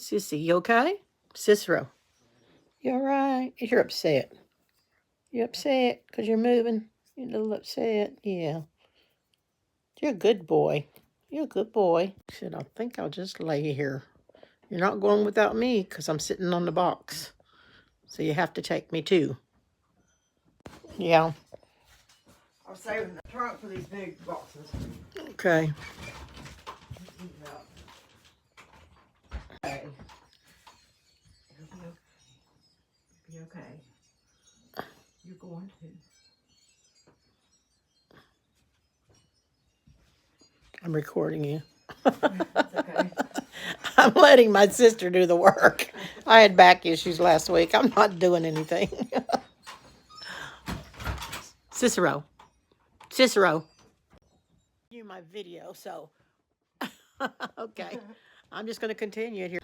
Sissy, you okay? Cicero, you all right? You're upset. You upset because you're moving? You're a little upset? Yeah. You're a good boy. You're a good boy. Shit, I think I'll just lay here. You're not going without me because I'm sitting on the box. So you have to take me too. Yeah. I'm saving the trunk for these big boxes. Okay. Okay. It'll be okay. You're going to. I'm recording you. It's okay. I'm letting my sister do the work. I had back issues last week. I'm not doing anything. Cicero. Cicero. You my video, so okay. I'm just going to continue it here.